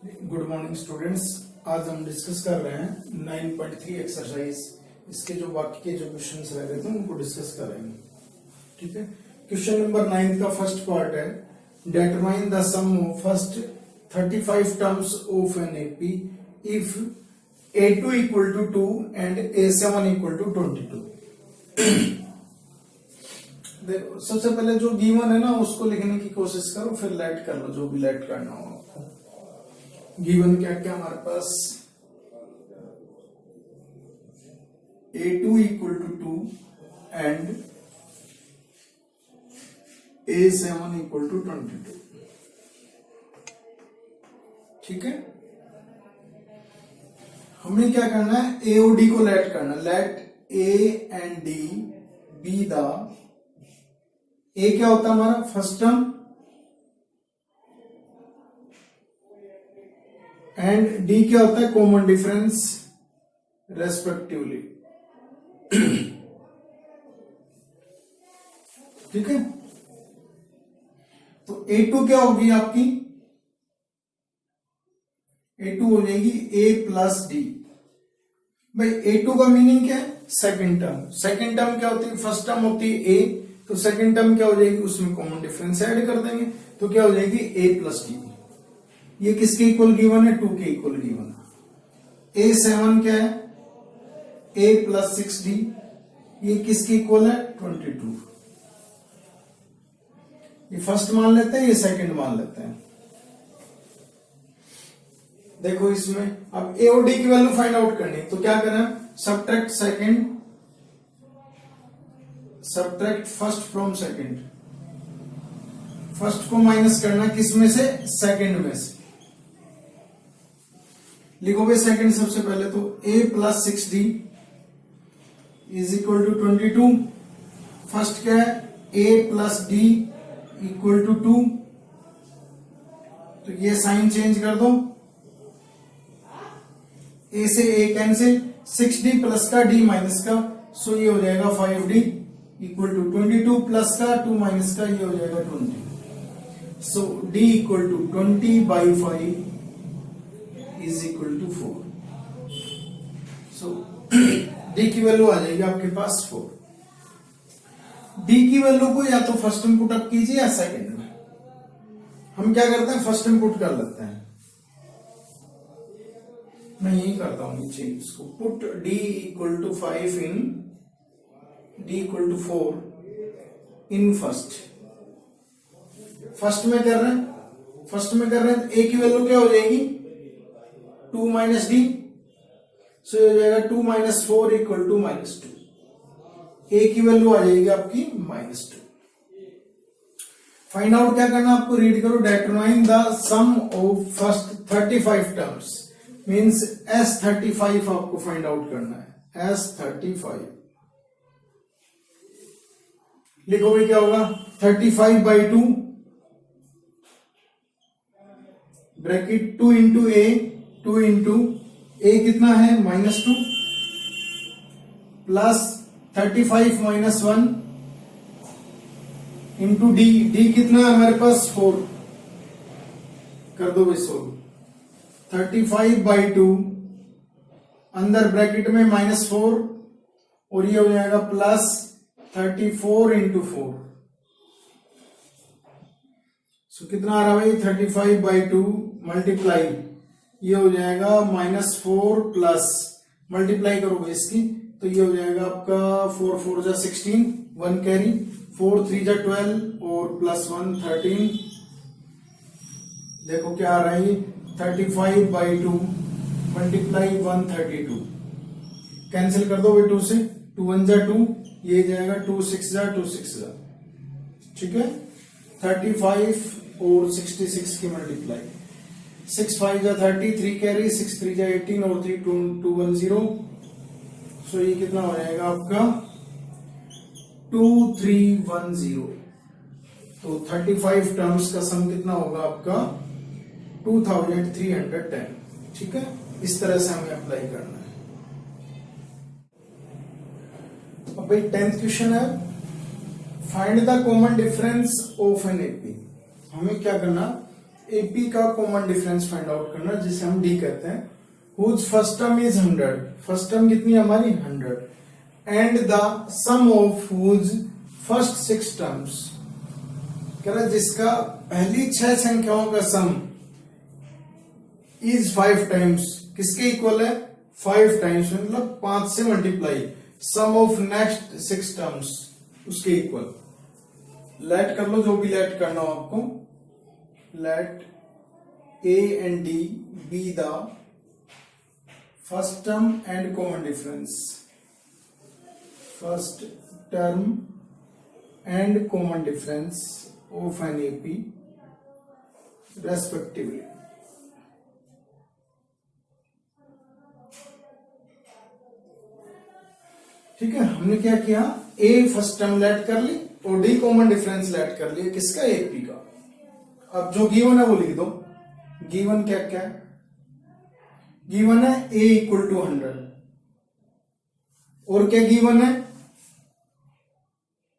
Good morning students. आज हम discuss कर रहे हैं 9.3 एक्सरसाइज। इसके जो बाकी के जो क्वेश्चंस रह गए थे उनको डिस्कस कर रहे हैं। ठीक है, क्वेश्चन नंबर 9 का फर्स्ट पार्ट है, determine the sum of first 35 terms of an AP if a2 equal to 2 and a7 equal to 22। देखो, सबसे पहले जो गिवन है ना उसको लिखने की कोशिश करो, फिर लेट कर लो जो भी लेट करना हो आपको। गिवन क्या क्या हमारे पास, a2 equal to 2 and a7 equal to 22। ठीक है, हमें क्या करना है, ए और डी को लेट करना। Let A and D be the, A क्या होता है हमारा फर्स्ट टर्म एंड डी क्या होता है कॉमन डिफरेंस रेस्पेक्टिवली। ठीक है, तो A2 क्या होगी आपकी, A2 हो जाएगी A प्लस डी। भाई A2 का मीनिंग क्या है, सेकंड टर्म। सेकंड टर्म क्या होती है, फर्स्ट टर्म होती है A, तो सेकंड टर्म क्या हो जाएगी, उसमें कॉमन डिफरेंस ऐड कर देंगे तो क्या हो जाएगी A प्लस डी। ये किसके इक्वल गिवन है, 2 के इक्वल गिवन है। A7 क्या है, A प्लस 6D, ये किसके इक्वल है, 22। ये फर्स्ट मान लेते हैं, ये सेकंड मान लेते हैं। देखो इसमें अब A और D की वैल्यू फाइंड आउट करनी है, तो क्या करें, subtract second, subtract first from second. First को माइनस करना किस में से, सेकंड में से। लिखोगे सेकंड सबसे पहले, तो A plus 6D is equal to 22। First क्या है, A plus D equal to 2, तो ये साइन चेंज कर दो, A से A कैंसिल, 6D प्लस का D माइनस का, सो ये हो जाएगा 5D इक्वल टू 22 प्लस का 2 माइनस का, ये हो जाएगा 20। So D equal to 20/5 is equal to 4। So D की वैल्यू आ जाएगी आपके पास 4। D की वैल्यू को या तो फर्स्ट में पुट अप कीजिए या सेकंड में। हम क्या करते हैं, फर्स्ट में पुट कर लेते हैं। मैं यही करता हूं नीचे इसको, put D equal to 5 in, D equal to 4 in first. First में कर रहे हैं, फर्स्ट में कर रहे हैं, A की वैल्यू क्या हो जाएगी, 2 माइनस डी, सो ये हो जाएगा 2 माइनस 4 इक्वल टू -2। A की वैल्यू आ जाएगी आपकी -2। फाइंड आउट क्या करना आपको, रीड करो, determine the sum of first 35 terms, means S35 आपको फाइंड आउट करना है। S35 लिखोगे क्या होगा, 35/2 bracket 2 into A, 2 into A कितना है -2 plus 35 minus 1 into D, D कितना है हमारे पास 4, कर दो भाई सोल्व। 35/2 अंदर ब्रैकेट में -4 और ये हो जाएगा प्लस 34 इंटू 4। सो कितना आ रहा भाई, 35/2 मल्टीप्लाई, ये हो जाएगा -4 प्लस, मल्टीप्लाई करोगे इसकी तो ये हो जाएगा आपका 4 4 जा 16, 1 कैरी, 4 3 जा 12 और प्लस 1 13। देखो क्या आ रहा है, 35/2 मल्टीप्लाई 132, कैंसिल कर दो भाई 2 से, 2 1 जा 2, ये जाएगा 2 6 जा 2 6 जा। ठीक है, 35 और 66 की मल्टीप्लाई, 6 5 जा 30, 3 कैरी, 6 3 जा 18 और 3 2 1 0। सो ये कितना हो जाएगा आपका 2310। तो 35 टर्म्स का सम कितना होगा आपका 2310। ठीक है, इस तरह से हमें अप्लाई करना है। अब भाई 10th क्वेश्चन है, find the common difference of an AP. हमें क्या करना, एपी का कॉमन डिफरेंस फाइंड आउट करना, जिसे हम डी कहते हैं। Whose first term is 100, first term कितनी है हमारी 100, and the sum of whose first 6 terms, कह रहा जिसका पहली 6 संख्याओं का सम इज 5 टाइम्स, किसके इक्वल है 5 टाइम्स, मतलब 5 से multiply sum of next 6 terms उसके इक्वल। लेट कर लो, जो भी लेट करना हो आपको। Let A and D be the first term and common difference, first term and common difference of an AP respectively. ठीक है, हमने क्या किया, ए फर्स्ट टर्म लेट कर ली और डी कॉमन डिफरेंस लेट कर लिया, किसका एपी का। अब जो गिवन है वो लिख दो। गिवन क्या क्या है, गिवन है ए इक्वल टू 100, और क्या गिवन है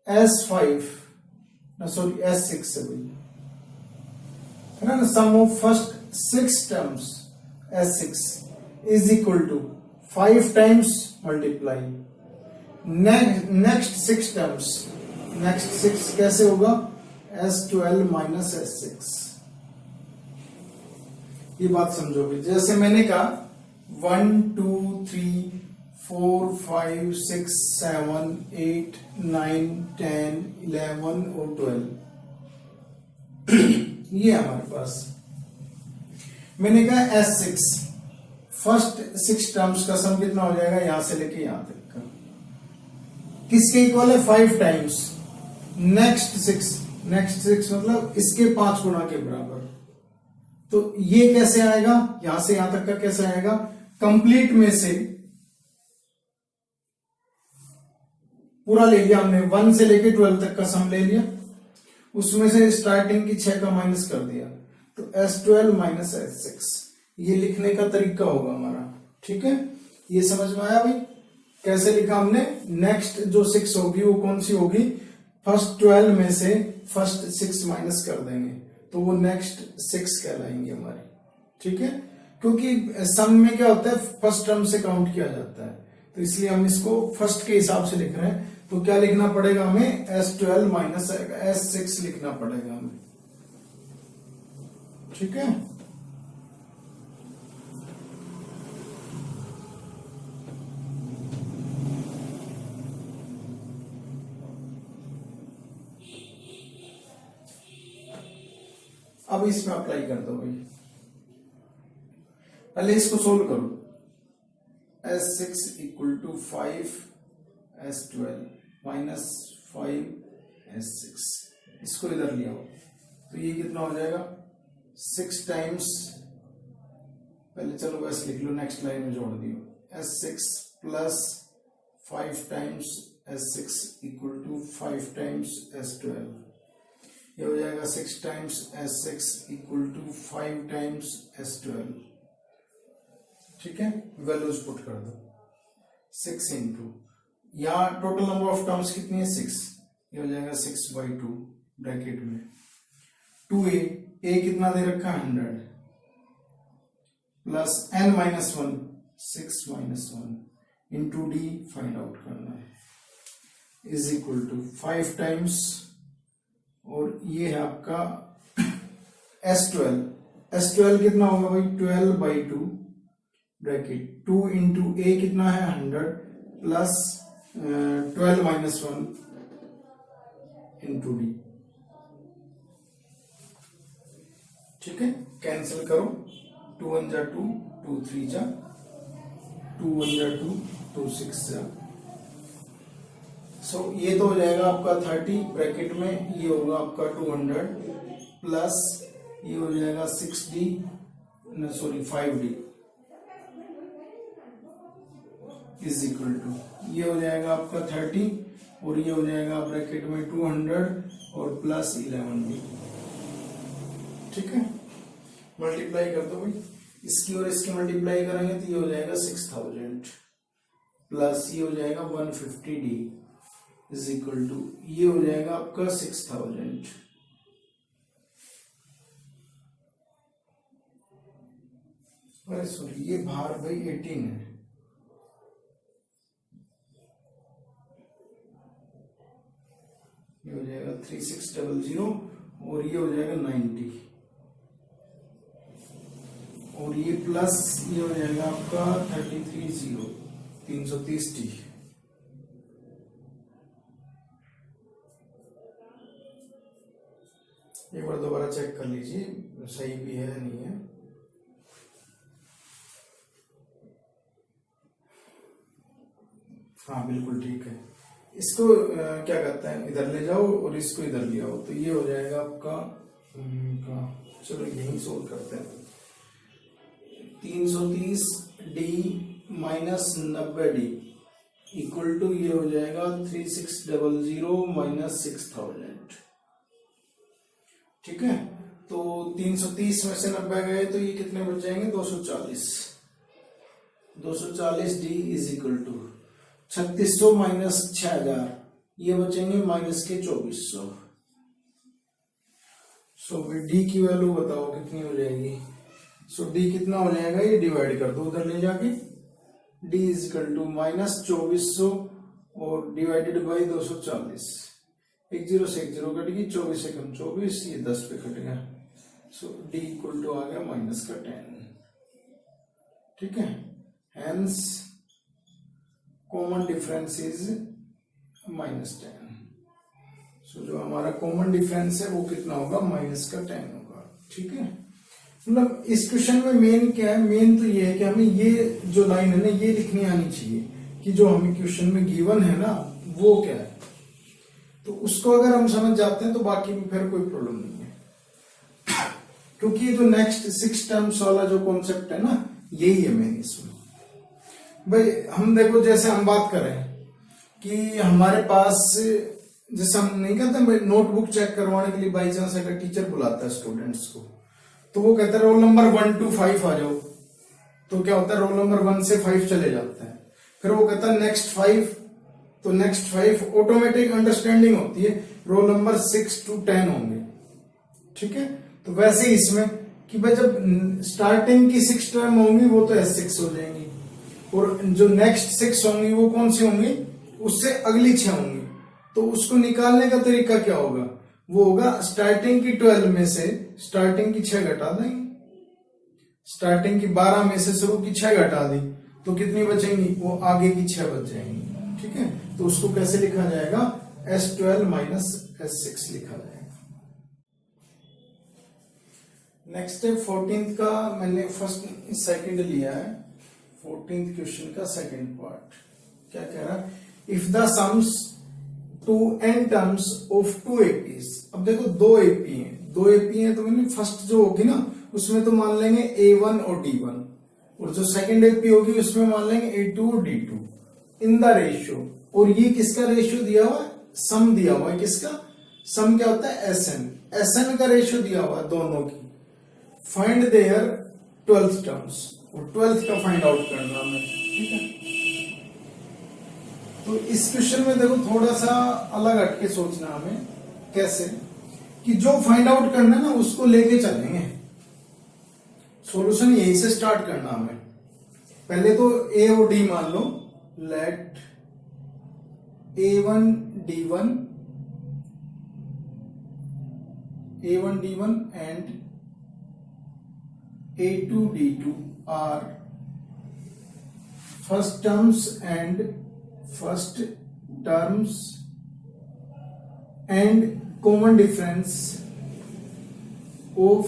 S5 सॉरी S6 से भाई, है ना। Sum of first 6 terms S6 is equal to 5 times multiply next 6 terms, next 6 कैसे होगा S12 माइनस S6। ये बात समझोगे, जैसे मैंने कहा 1 2 3 4 5 6 7 8 9 10 11 और 12 ये हमारे पास। मैंने कहा S6 फर्स्ट 6 टर्म्स का सम कितना हो जाएगा, यहां से लेके यहां तक का, किसके इक्वल है 5 टाइम्स नेक्स्ट 6, नेक्स्ट 6 मतलब इसके 5 गुना के बराबर। तो ये कैसे आएगा, यहां से यहां तक का कैसे आएगा, कंप्लीट में से पूरा ले लिया हमने, 1 से लेके 12 तक का सम ले लिया, उसमें से स्टार्टिंग की 6 का माइनस कर दिया, तो S12 माइनस S6 ये लिखने का तरीका होगा हमारा। ठीक है, ये समझ में आया भाई, कैसे लिखा हमने। नेक्स्ट जो 6 होगी वो कौन सी होगी, फर्स्ट 12 में से फर्स्ट 6 माइनस कर देंगे तो वो नेक्स्ट 6 कहलाएंगे हमारी। ठीक है, क्योंकि सम में क्या होता है फर्स्ट टर्म से काउंट किया जाता है, तो इसलिए हम इसको फर्स्ट के हिसाब से लिख रहे हैं। तो क्या लिखना पड़ेगा हमें, S12 माइनस S6 लिखना पड़ेगा हमें। ठीक है, अब इसमें अप्लाई कर दो भाई। पहले इसको सोल्व करो, S6 equal to 5 S12 minus 5 S6, इसको इधर ले आओ तो ये कितना हो जाएगा 6 टाइम्स, पहले चलो वैसे लिख लो, नेक्स्ट लाइन में जोड़ दियो, S6 plus 5 times S6 equal to 5 times S12, ये हो जाएगा 6 times S6 equal to 5 times S12। ठीक है, वैल्यूज पुट कर दो, 6 इंटू, यहां टोटल नंबर ऑफ टर्म्स कितनी है 6, ये हो जाएगा 6/2 ब्रैकेट में 2a, a कितना दे रखा है 100 plus n minus 1 6 minus 1 into D find out करना है इज इक्वल टू 5 टाइम्स, और ये है आपका S12 कितना होगा भाई 12/2 ब्रैकेट 2 इंटू ए कितना है 100 प्लस 12 माइनस 1 इंटू डी। ठीक है, कैंसिल करो, 2 1 जा 2, 2 3 जा 2 1 जा 2, 2 6 जा, सो ये तो हो जाएगा आपका 30 ब्रैकेट में, ये होगा आपका 200 प्लस ये हो जाएगा 6d sorry 5d is equal to, ये हो जाएगा आपका 30 और ये हो जाएगा ब्रैकेट में 200 और प्लस 11d। ठीक है, मल्टीप्लाई कर दो भाई, इसकी और इसकी मल्टीप्लाई करेंगे तो ये हो जाएगा 6000 प्लस ये हो जाएगा 150d इज इक्वल टू, ये हो जाएगा आपका 6000। अरे सॉरी, ये भार भाई 18 है, ये हो जाएगा 3600 और ये हो जाएगा 90 और ये प्लस ये हो जाएगा आपका 330 एक बार दोबारा चेक कर लीजिए सही भी है नहीं है। हाँ बिल्कुल ठीक है। इसको क्या कहते हैं, इधर ले जाओ और इसको इधर ले आओ, तो ये हो जाएगा आपका चलो यही सोल्व करते हैं। 330 D minus 90 D equal to ये हो जाएगा 3600 माइनस 6000। ठीक है, तो 330 में से 90 गए तो ये कितने बच जाएंगे, 240। 240 D is equal to 3600 minus 6000, ये बचेंगे माइनस के 2400। सो डी की वैल्यू बताओ कितनी हो जाएगी। सो डी कितना हो जाएगा, ये डिवाइड कर दो उधर ले जाके। D is equal to minus 2400 और डिवाइडेड बाई 240। एक जीरो से एक जीरो कट गई, 24 से कम 24, ये 10 पे कट गया। सो डी इक्वल टू आ गया माइनस का 10। ठीक है, hence common difference is minus 10। सो जो हमारा कॉमन डिफरेंस है वो कितना होगा, माइनस का 10 होगा। ठीक है, मतलब इस क्वेश्चन में मेन क्या है, मेन तो ये है कि हमें ये जो लाइन है ना ये लिखनी आनी चाहिए कि जो हमें क्वेश्चन में गिवन है ना वो क्या है। तो उसको अगर हम समझ जाते हैं तो बाकी में फिर कोई प्रॉब्लम नहीं है, क्योंकि जो नेक्स्ट 6 टर्म्स वाला जो कॉन्सेप्ट है ना यही है मेन इसमें। भाई हम देखो, जैसे हम बात करें कि हमारे पास, जैसे हम नहीं कहते नोटबुक चेक करवाने के लिए बाई चांस अगर टीचर बुलाता है स्टूडेंट्स को, तो वो कहता है रोल नंबर 1 to 5 आ जाओ, तो क्या होता है रोल नंबर 1 से 5 चले जाता है। फिर वो कहता है नेक्स्ट 5, तो नेक्स्ट 5 ऑटोमेटिक अंडरस्टैंडिंग होती है रोल नंबर 6 to 10 होंगे। ठीक है, तो वैसे ही इसमें कि भाई जब स्टार्टिंग की 6 टर्म होंगी वो तो S6 हो जाएंगी, और जो नेक्स्ट 6 होंगी वो कौन सी होंगी, उससे अगली 6 होंगी। तो उसको निकालने का तरीका क्या होगा, वो होगा स्टार्टिंग की 12 में से स्टार्टिंग की 6 घटा देंगे। स्टार्टिंग की 12 में से शुरू की 6 घटा दी तो कितनी बचेंगी, वो आगे की 6 बच जाएंगी। ठीक है, तो उसको कैसे लिखा जाएगा, S12 माइनस S6 लिखा जाएगा। नेक्स्ट है 14th का, मैंने फर्स्ट सेकंड लिया है। 14th क्वेश्चन का सेकंड पार्ट क्या कह रहा है, if the sums to n terms of 2 APs। अब देखो 2 AP हैं, 2 AP हैं तो मैंने फर्स्ट जो होगी ना उसमें तो मान लेंगे A1 और D1, और जो सेकंड AP होगी उसमें मान लेंगे A2 और D2 इन द रेशियो। और ये किसका रेशियो दिया हुआ है, सम दिया हुआ है। किसका सम क्या होता है, SN का रेशियो दिया हुआ है दोनों की। फाइंड देयर 12th टर्म्स, और 12th का फाइंड आउट करना हमें। ठीक है, तो इस क्वेश्चन में देखो थोड़ा सा अलग हटके सोचना हमें, कैसे कि जो फाइंड आउट करना है ना उसको लेके चलेंगे, सॉल्यूशन यहीं से स्टार्ट करना हमें। पहले तो A और D मान लो, let A1 D1 and A2 D2 are first terms and common difference of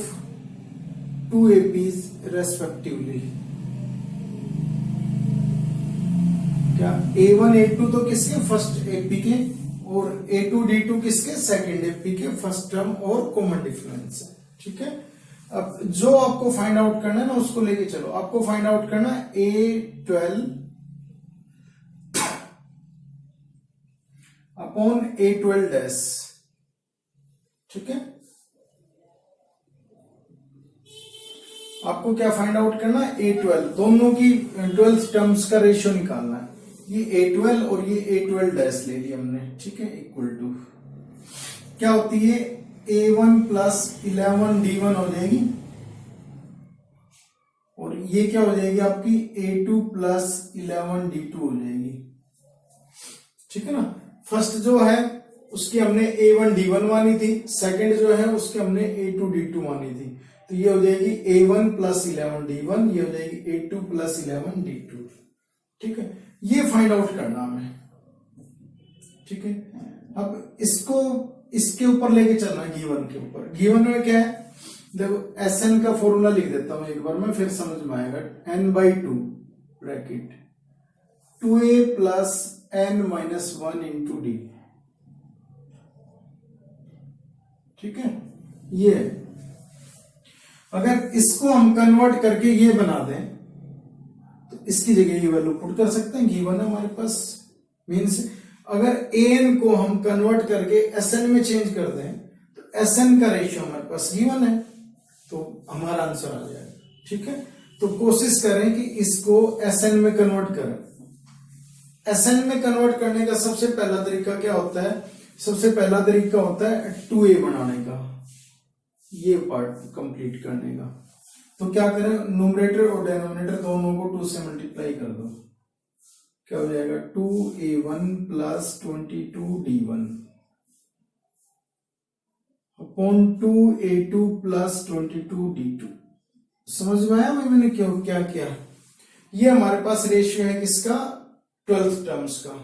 2 APs respectively. क्या A1 A2 तो किसके, फर्स्ट AP के, और A2 D2 किसके, सेकंड AP के फर्स्ट टर्म और कॉमन डिफरेंस है। ठीक है, अब जो आपको फाइंड आउट करना है ना उसको लेके चलो। आपको फाइंड आउट करना है A12 अपॉन A12 डैश। ठीक है, आपको क्या फाइंड आउट करना है, A12, दोनों की 12 टर्म्स का रेशियो निकालना है। ये A12 और ये A12 डैश ले लिया हमने। ठीक है, इक्वल टू क्या होती है, A1 प्लस 11 D1 हो जाएगी, और ये क्या हो जाएगी आपकी A2 प्लस 11D2 हो जाएगी, ठीक है ना। फर्स्ट जो है उसकी हमने A1D1 मानी थी, सेकंड जो है उसकी हमने A2D2 मानी थी, तो ये हो जाएगी A1 प्लस 11D1, ये हो जाएगी A2 प्लस 11D2, ठीक है। ये फाइंड आउट करना हमें, ठीक है। अब इसको इसके ऊपर लेके चलना है, गिवन के ऊपर। गिवन में क्या है, देखो Sn का फॉर्मूला लिख देता हूं एक बार में, फिर समझ में आएगा। n/2 bracket 2a plus n-1 into D, ठीक है। ये अगर इसको हम कन्वर्ट करके ये बना दें तो इसकी जगह ये वैल्यू पुट कर सकते हैं, गिवन है हमारे पास। मीन्स अगर an को हम कन्वर्ट करके Sn में चेंज कर दें तो Sn का रेशियो हमारे पास गिवन है, तो हमारा आंसर आ जाएगा, ठीक है। तो कोशिश करें कि इसको Sn में कन्वर्ट करें। Sn में कन्वर्ट करने का सबसे पहला तरीका क्या होता है, सबसे पहला तरीका होता है 2a बनाने का, ये पार्ट कंप्लीट करने का। तो क्या करें, न्यूमरेटर और डिनोमिनेटर दोनों को 2 से मल्टीप्लाई कर दो, क्या हो जाएगा 2a1 plus 22d1 upon 2a2 plus 22d2। समझ में आया मैंने क्यों क्या किया। ये हमारे पास रेशियो है किसका, 12th टर्म्स का।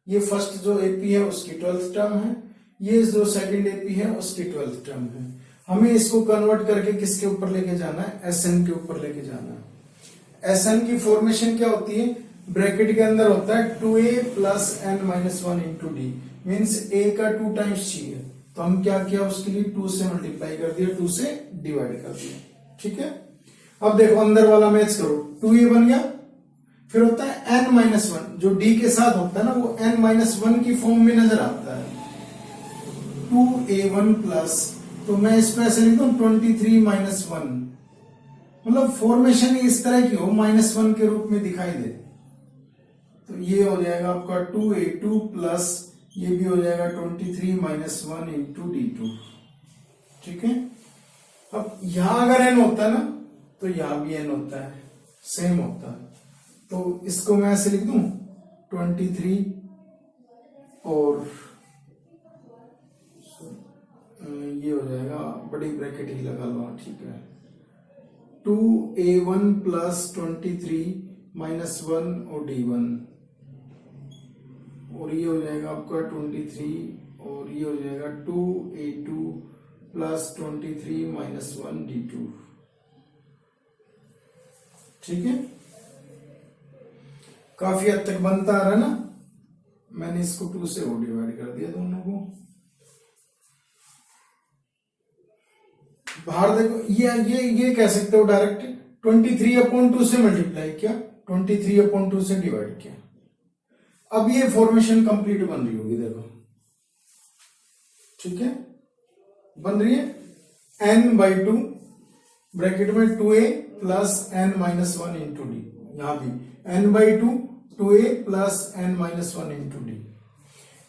ये फर्स्ट जो एपी है उसकी 12th टर्म है, ये जो सेकंड एपी है उसकी 12th टर्म है। हमें इसको कन्वर्ट करके किसके ऊपर लेके जाना है, Sn के ऊपर लेके जाना है। Sn की फॉर्मेशन क्या होती है, ब्रैकेट के अंदर होता है 2a plus n-1 into D, means a का 2 टाइम्स चाहिए, तो हम क्या किया उसके लिए 2 से मल्टीप्लाई कर दिया, 2 से डिवाइड कर दिया, ठीक है। अब देखो अंदर वाला मैच करो, 2a बन गया, फिर होता है n-1 जो d के साथ होता है ना, वो n-1 की फॉर्म में नजर आता है, 2a1 प्लस, तो मैं इसको ऐसे लिखता हूं 23-1, मतलब फॉर्मेशन इस तरह की हो, -1 के रूप में दिखाई दे। तो ये हो जाएगा आपका 2a2 प्लस, ये भी हो जाएगा 23-1 इंटू d2, ठीक है। अब यहां अगर n होता है ना तो यहां भी n होता है, सेम होता है, तो इसको मैं ऐसे लिख दूं 23 और ये हो जाएगा, बड़ी ब्रैकेट ही लगा लो, ठीक है। 2a1 प्लस 23-1 और d1, और ये हो जाएगा आपका 23, और ये हो जाएगा 2a2 प्लस 23-1 d2, ठीक है। काफी हद तक बनता आ रहा है ना। मैंने इसको 2 से और डिवाइड कर दिया दोनों को। बाहर देखो, ये कह सकते हो डायरेक्ट 23/2 से मल्टीप्लाई किया, 23/2 से डिवाइड किया। अब ये फॉर्मेशन कंप्लीट बन रही होगी, देखो, ठीक है, बन रही है n/2 ब्रैकेट में 2a plus n-1 into D, यहां भी n/2 2a plus n-1 into D,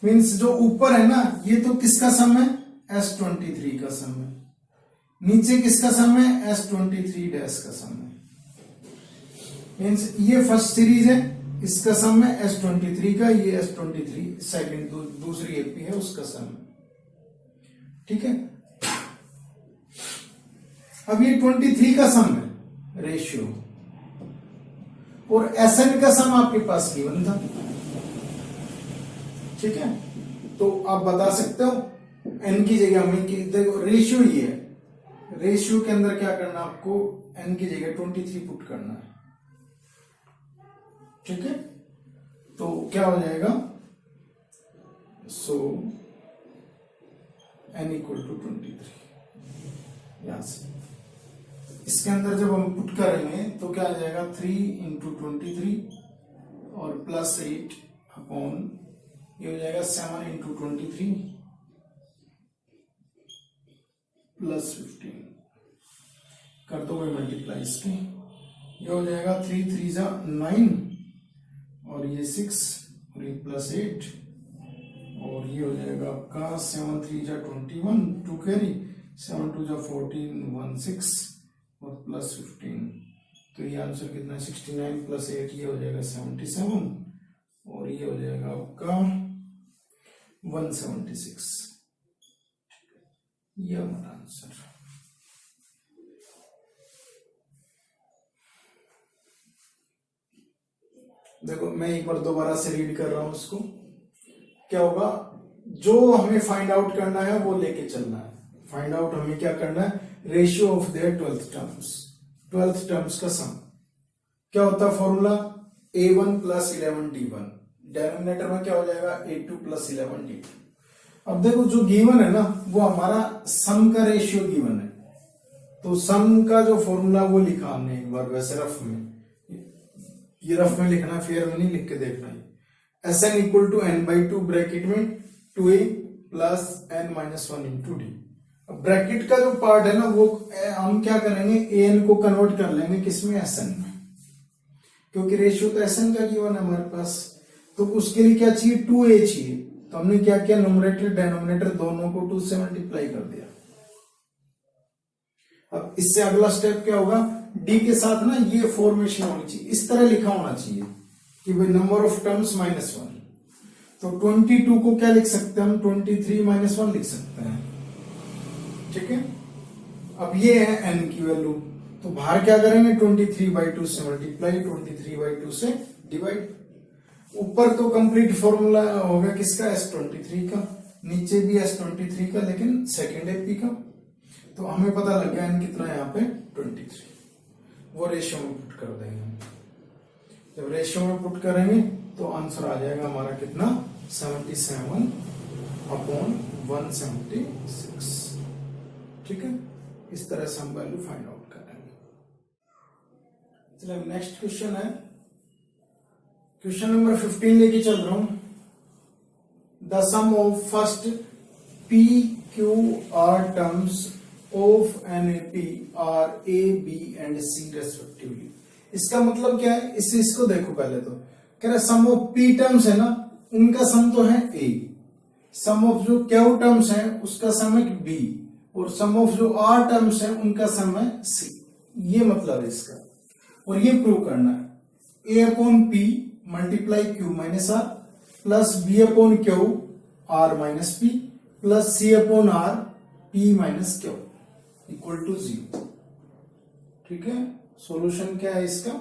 means जो ऊपर है ना ये तो किसका सम है, S23 का सम है, नीचे किसका सम है, S23 डैश का सम है। मीन्स ये फर्स्ट सीरीज है, इसका सम है S23 का, ये S23 सेकंड दूसरी एपी है उसका सम है, ठीक है। अब ये 23 का सम है रेशियो, और Sn का सम आपके पास गिवन था, ठीक है। तो आप बता सकते हो n की जगह हमें देखो रेशियो ये है, रेशियो के अंदर क्या करना आपको, n की जगह 23 पुट करना है, ठीक है। तो क्या हो जाएगा, सो n इक्वल टू 23, यहां से इसके अंदर जब हम पुट करेंगे तो क्या आ जाएगा 3 इंटू 23 और प्लस 8 अपॉन, ये हो जाएगा 7 इंटू 23 प्लस 15, कर दो भाई मल्टीप्लाई इसकी, ये हो जाएगा 3 3 9 और ये 6 और ये प्लस 8, और ये हो जाएगा आपका 7 3 21 2 कैरी, 7 2 14 1 6 और प्लस 15, तो तो ये आंसर कितना है 69 प्लस 8 ये हो जाएगा 77 और ये हो जाएगा आपका 176। ये हमारा आंसर। देखो मैं एक बार दोबारा से रीड कर रहा हूं उसको। क्या होगा, जो हमें फाइंड आउट करना है वो लेके चलना है। फाइंड आउट हमें क्या करना है, ratio of their 12th terms का सम। क्या होता है formula, a1 plus 11d1, denominator में क्या हो जाएगा a2 प्लस 11d2। अब देखो जो गिवन है ना वो हमारा सम का रेशियो गिवन है, तो सम का जो फॉर्मूला वो लिखा हमने एक बार वैसे रफ में, ये रफ में लिखना, फेयर में नहीं लिख के देखना है। Sn equal to n/2 bracket में 2a plus n minus 1 into D. अब ब्रैकेट का जो पार्ट है ना वो हम क्या करेंगे, an को कन्वर्ट कर लेंगे किसमें, Sn में, क्योंकि रेशियो तो Sn का गिवन है हमारे पास। तो उसके लिए क्या चाहिए, 2a चाहिए। तो हमने क्या किया, न्यूमरेटर डेनोमिनेटर दोनों को 2 से मल्टीप्लाई कर दिया। अब इससे अगला स्टेप क्या होगा, डी के साथ ना ये फॉर्मेशन होनी चाहिए, इस तरह लिखा होना चाहिए कि भाई नंबर ऑफ टर्म्स -1। तो 22 को क्या लिख सकते हैं हम, 23 - 1 लिख सकते हैं। ठीक है, अब ये है n की वैल्यू, तो बाहर क्या करेंगे, 23/2 से मल्टीप्लाई, 23/2 से डिवाइड। ऊपर तो कंप्लीट फॉर्मूला होगा किसका, S23 का, नीचे भी S23 का, लेकिन सेकेंड एपी का। तो हमें पता लग गया n कितना है यहाँ पे 23, वो रेशियो में पुट कर देंगे हम। जब रेशियो में पुट करेंगे तो आंसर आ जाएगा हमारा कितना, 77/176। ठीक है, इस तरह से हम वैल्यू फाइंड आउट करेंगे। चलिए नेक्स्ट क्वेश्चन है, क्वेश्चन नंबर 15 लेके चल रहा हूं। The sum of first P Q R terms of an A P are A B and C respectively. इसका मतलब क्या है, इसको देखो पहले तो कह रहा सम ऑफ पी टर्म्स है ना, उनका सम तो है ए, सम ऑफ जो क्यू टर्म्स है उसका सम है बी, और सम ऑफ जो आर टर्म्स है उनका सम है सी। ये मतलब है इसका, और ये प्रूव करना है, A upon P multiply Q minus R plus B upon Q R minus P plus C upon R P minus Q equal to 0। ठीक है, सॉल्यूशन क्या है इसका,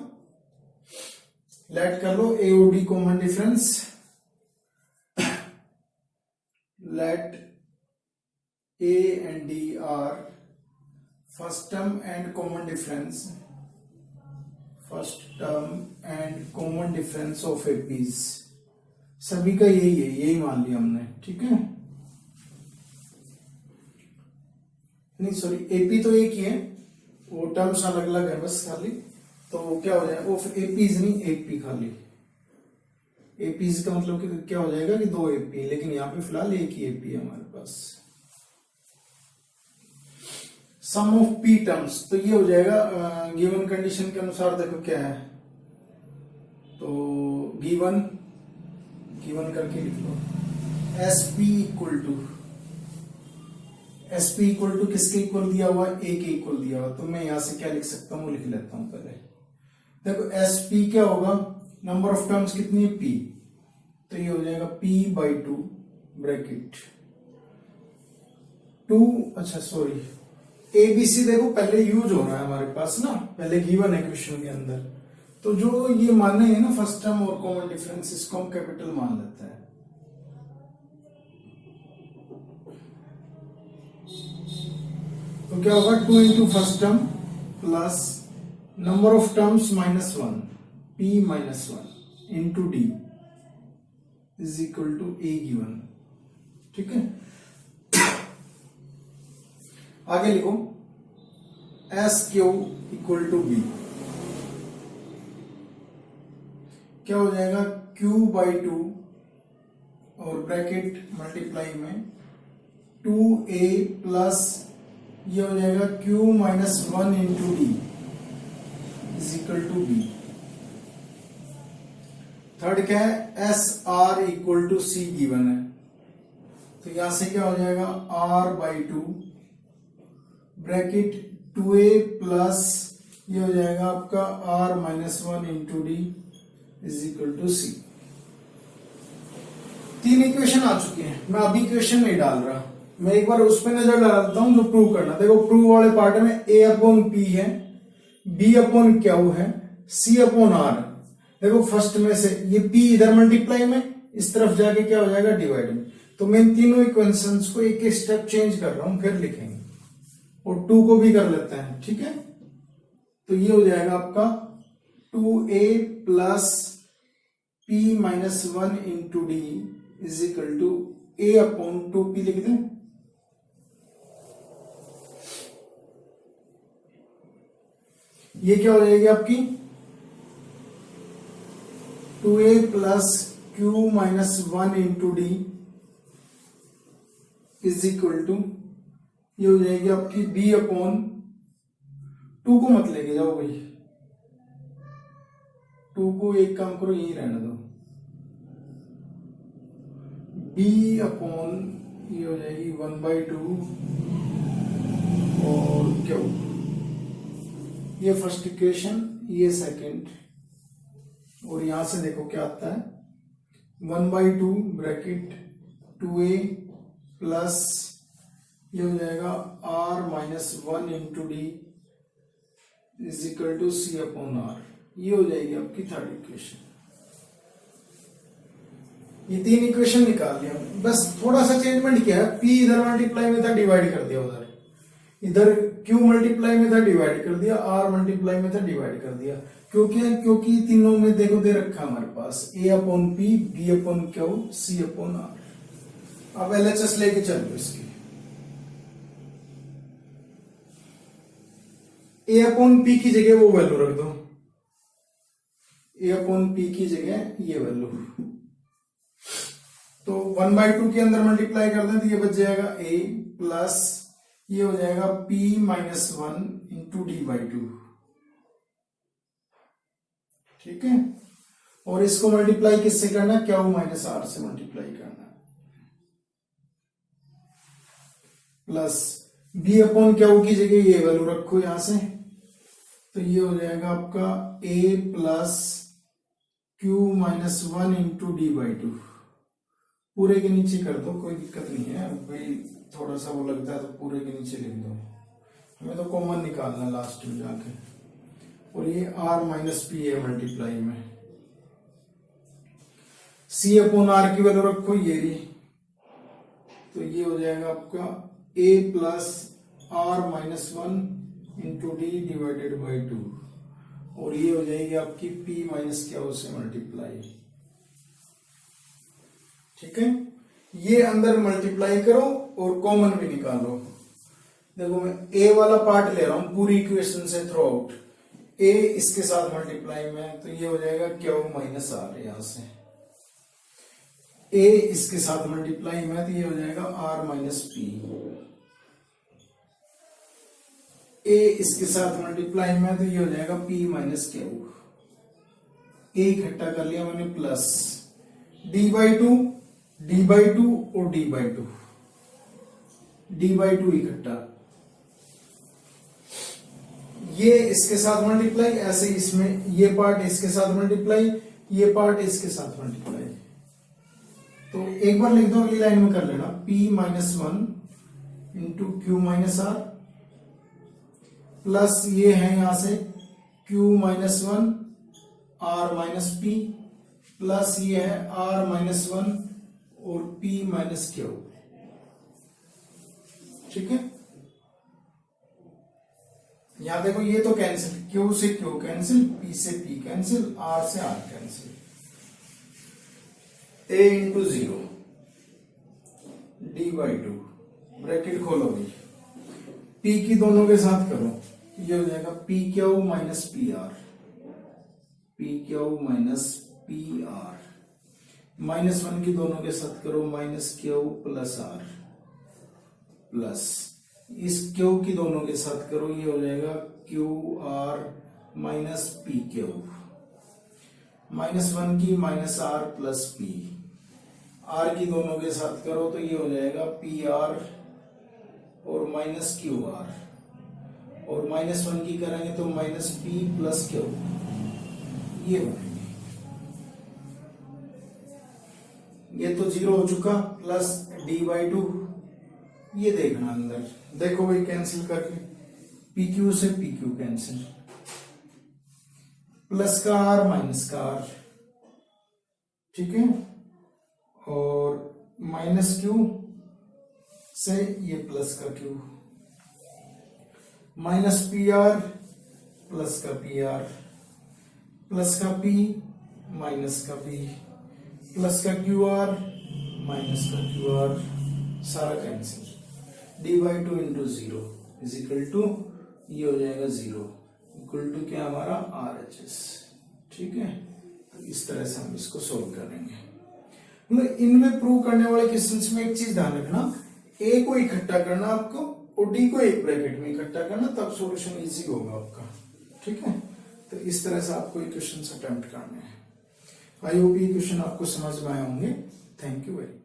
लेट कर लो A O D common difference, let A and D are first term and common difference, first term and common difference of APs. सभी का यही है, यही मान लिया हमने। ठीक है, नहीं सॉरी, एपी तो एक ही है, वो टर्म्स अलग अलग है बस खाली। तो क्या हो जाएगा, ऑफ एपीज नहीं, एपी खाली। एपीज का मतलब कि क्या हो जाएगा कि 2 एपी, लेकिन यहाँ पे फिलहाल एक ही एपी है हमारे पास। सम ऑफ पी टर्म्स, तो ये हो जाएगा गिवन कंडीशन के अनुसार। देखो क्या है, तो गिवन करके लिख लो, एस पी इक्वल टू किसके इक्वल दिया हुआ, ए के इक्वल दिया हुआ। तो मैं यहां से क्या लिख सकता हूं, वो लिख लेता हूं पहले। देखो एस पी क्या होगा, नंबर ऑफ टर्म्स कितनी है पी, तो ये हो जाएगा p/2 ब्रैकेट 2, अच्छा सॉरी एबीसी देखो पहले यूज हो रहा है हमारे पास ना, पहले गिवन है क्वेश्चन के अंदर। तो जो ये माने हैं ना फर्स्ट टर्म और कॉमन डिफरेंस, इसको हम कैपिटल मान लेते हैं। तो क्या होगा, 2 into first term plus number of terms -1 p -1 into D is equal to A given. ठीक है, आगे लिखो S Q equal to B, क्या हो जाएगा q/2 और ब्रैकेट मल्टीप्लाई में 2a प्लस ये हो जाएगा q - 1 into D is equal to B. Third क्या है, S R equal to C given है, तो यहां से क्या हो जाएगा r/2 ब्रैकेट 2a प्लस ये हो जाएगा आपका r minus one into D is equal to C. तीन इक्वेशन आ चुकी हैं, मैं अभी इक्वेशन नहीं डाल रहा, मैं एक बार उस पर नजर डालता हूं जो प्रूव करना। देखो प्रूव वाले पार्ट में a अपॉन पी है, b अपॉन क्यू है, c अपॉन आर। देखो फर्स्ट में से ये p इधर मल्टीप्लाई में, इस तरफ जाके क्या हो जाएगा डिवाइड में। तो मैं इन तीनों इक्वेशंस को एक एक स्टेप चेंज कर रहा हूं, फिर लिखेंगे, और 2 को भी कर लेते हैं, ठीक है। तो ये हो जाएगा आपका 2a plus p minus one into D is equal to a upon 2p लिख दें। ये क्या हो जाएगी आपकी 2a plus q minus one into D is equal to, ये हो जाएगी आपकी b अपॉन 2 को मत लेके जाओ भाई, 2 को एक काम करो यही रहने दो, b अपॉन ये हो जाएगी 1/2 और क्यू। ये फर्स्ट इक्वेशन, ये सेकंड, और यहां से देखो क्या आता है 1/2 ब्रैकेट 2a प्लस ये हो जाएगा r minus one into D is equal to C upon R. ये हो जाएगी आपकी थर्ड इक्वेशन। ये तीन इक्वेशन निकाल लिया, बस थोड़ा सा चेंजमेंट किया है, p इधर मल्टीप्लाई में था डिवाइड कर दिया, उधर इधर q मल्टीप्लाई में था डिवाइड कर दिया, r मल्टीप्लाई में था डिवाइड कर दिया। क्योंकि तीनों में देखो दे रखा हमारे पास a upon p, b upon Q, c upon R. अब LHS लेके चलो इसकी, a अपॉन p की जगह वो वैल्यू रख दो, a अपॉन p की जगह ये वैल्यू, तो 1/2 के अंदर मल्टीप्लाई कर दें तो ये बच जाएगा a प्लस ये हो जाएगा p minus one into d/2, ठीक है। और इसको मल्टीप्लाई किससे करना है, क्यू माइनस आर से मल्टीप्लाई करना है, प्लस b अपॉन क्यू की जगह ये वैल्यू रखो यहां से, तो ये हो जाएगा आपका a plus q minus one into d/2। पूरे के नीचे कर दो, कोई दिक्कत नहीं है, भाई थोड़ा सा वो लगता है तो पूरे के नीचे लिख दो, हमें तो कॉमन निकालना है लास्ट में जाके। और ये r माइनस पी है मल्टीप्लाई में, c अपॉन आर की वैल्यू रखो ये रही, तो ये हो जाएगा आपका a plus r minus one into D divided by 2, और ये हो जाएगी आपकी p माइनस क्यू से मल्टीप्लाई, ठीक है। ये अंदर मल्टीप्लाई करो और कॉमन भी निकालो। देखो मैं a वाला पार्ट ले रहा हूं पूरी इक्वेशन से थ्रू आउट, a इसके साथ मल्टीप्लाई में, तो ये हो जाएगा क्यू माइनस आर, यहां से a इसके साथ मल्टीप्लाई में, तो ये हो जाएगा r माइनस पी, a इसके साथ मल्टीप्लाई में, तो ये हो जाएगा p माइनस क्यू। a इकट्ठा कर लिया मैंने, प्लस d/2 और d/2 इकट्ठा, ये इसके साथ मल्टीप्लाई, ऐसे इसमें ये पार्ट इसके साथ मल्टीप्लाई, ये पार्ट इसके साथ मल्टीप्लाई। तो एक बार लिख दो, अगली लाइन में कर लेना, p minus one into Q minus R, plus ये है यहां से q minus one r minus P, plus ये है r माइनस वन और p माइनस क्यू, ठीक है। यहां देखो ये तो कैंसिल, q से q कैंसिल, p से p कैंसिल, r से r cancel, a into 0 d/2 bracket खोलो भाई, p की दोनों के साथ करो, ये हो जाएगा P Q minus P R, P Q minus P R, minus one की दोनों के साथ करो minus Q plus R, plus इस क्यू की दोनों के साथ करो, ये हो जाएगा Q R minus P Q, minus one की minus R plus P, R की दोनों के साथ करो तो ये हो जाएगा पी आर और माइनस क्यू आर, और -1 की करेंगे तो -p प्लस क्यू ये बनेंगे। ये तो 0 हो चुका, प्लस d/2 ये देखना अंदर, देखो भाई कैंसिल करके PQ से PQ कैंसिल, प्लस का R माइनस का R, ठीक है, और -Q से ये प्लस का Q, -PR प्लस का PR, प्लस का P माइनस का P, प्लस का QR माइनस का QR, सारा cancel, d/2 into 0 is equal to ये हो जाएगा 0, इक्वल टू क्या हमारा RHS, ठीक है। तो इस तरह से हम इसको सोल्व करेंगे। मतलब इनमें प्रूव करने वाले क्वेश्चंस में एक चीज ध्यान रखना, A को इकट्ठा करना आपको और D को एक ब्रैकेट में इकट्ठा करना, तब सॉल्यूशन इजी होगा आपका, ठीक है। तो इस तरह से आपको ये क्वेश्चन अटेम्प्ट करने हैं। आई होप ये क्वेश्चन आपको समझ में आए होंगे। Thank you very much.